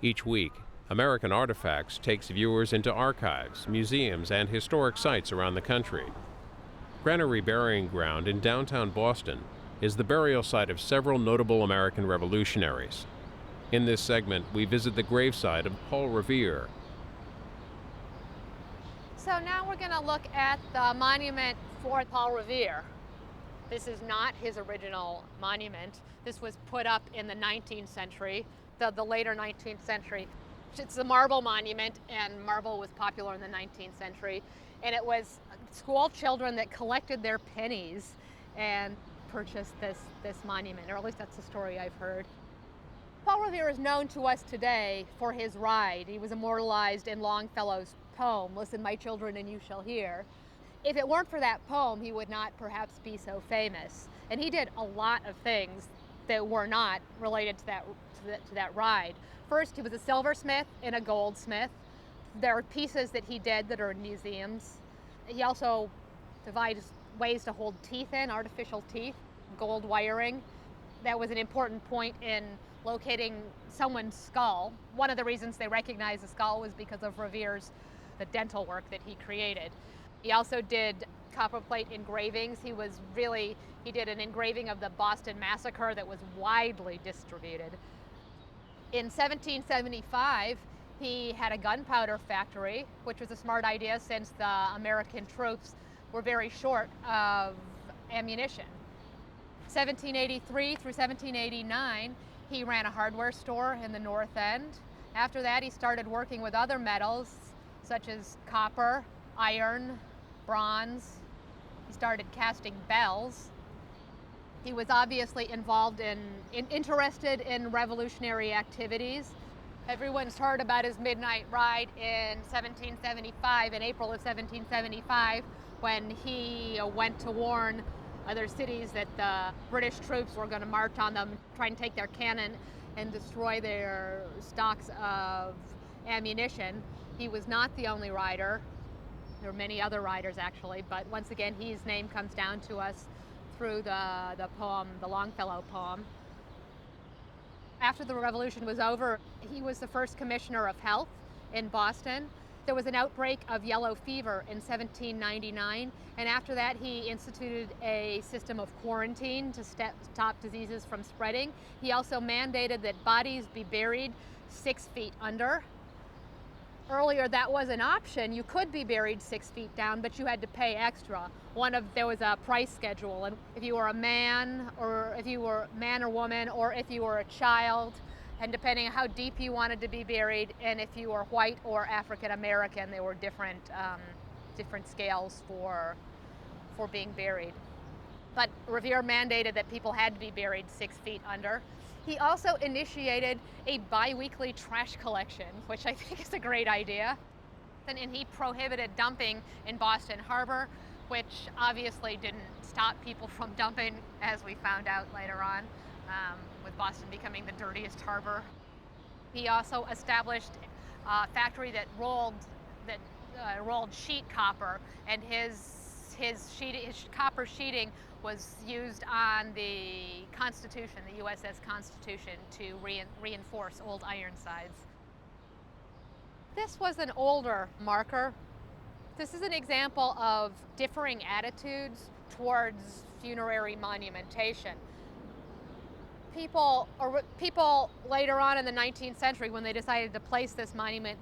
Each week, American Artifacts takes viewers into archives, museums, and historic sites around the country. Granary Burying Ground in downtown Boston is the burial site of several notable American revolutionaries. In this segment, we visit the gravesite of Paul Revere. So now we're going to look at the monument for Paul Revere. This is not his original monument. This was put up in the 19th century, the later 19th century. It's a marble monument, and marble was popular in the 19th century. And it was school children that collected their pennies and purchased this monument, or at least that's the story I've heard. Paul Revere is known to us today for his ride. He was immortalized in Longfellow's poem, "Listen, my children, and you shall hear." If it weren't for that poem, he would not perhaps be so famous. And he did a lot of things that were not related to that ride. First, he was a silversmith and a goldsmith. There are pieces that he did that are in museums. He also devised ways to hold teeth in, artificial teeth, gold wiring. That was an important point in locating someone's skull. One of the reasons they recognized the skull was because of Revere's, the dental work that he created. He also did copperplate engravings. He did an engraving of the Boston Massacre that was widely distributed. In 1775, he had a gunpowder factory, which was a smart idea since the American troops were very short of ammunition. 1783 through 1789, he ran a hardware store in the North End. After that, he started working with other metals, such as copper, iron, bronze. He started casting bells. He was obviously interested in revolutionary activities. Everyone's heard about his midnight ride in 1775, in April of 1775, when he went to warn other cities that the British troops were going to march on them, try and take their cannon and destroy their stocks of ammunition. He was not the only rider. There were many other riders, actually, but once again, his name comes down to us through the poem, the Longfellow poem. After the revolution was over, he was the first commissioner of health in Boston. There was an outbreak of yellow fever in 1799, and after that he instituted a system of quarantine to stop diseases from spreading. He also mandated that bodies be buried 6 feet under. Earlier that was an option. You could be buried 6 feet down, but you had to pay extra. There was a price schedule, and if you were a man, or if you were man or woman, or if you were a child, and depending on how deep you wanted to be buried, and if you were white or African American, there were different scales for being buried. But Revere mandated that people had to be buried 6 feet under. He also initiated a bi-weekly trash collection, which I think is a great idea. And he prohibited dumping in Boston Harbor, which obviously didn't stop people from dumping, as we found out later on, with Boston becoming the dirtiest harbor. He also established a factory that rolled sheet copper, and his copper sheeting was used on the Constitution, the USS Constitution, to reinforce old Ironsides. This was an older marker. This is an example of differing attitudes towards funerary monumentation. People later on in the 19th century, when they decided to place this monument,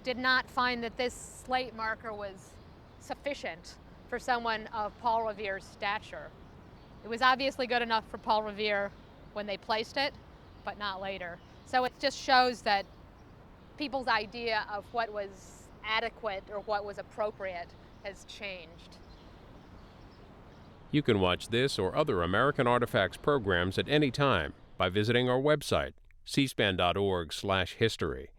did not find that this slate marker was sufficient for someone of Paul Revere's stature. It was obviously good enough for Paul Revere when they placed it, but not later. So it just shows that people's idea of what was adequate or what was appropriate has changed. You can watch this or other American Artifacts programs at any time by visiting our website, cspan.org/history,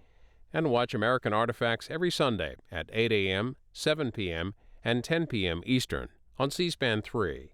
and watch American Artifacts every Sunday at 8 a.m., 7 p.m., and 10 p.m. Eastern on C-SPAN 3.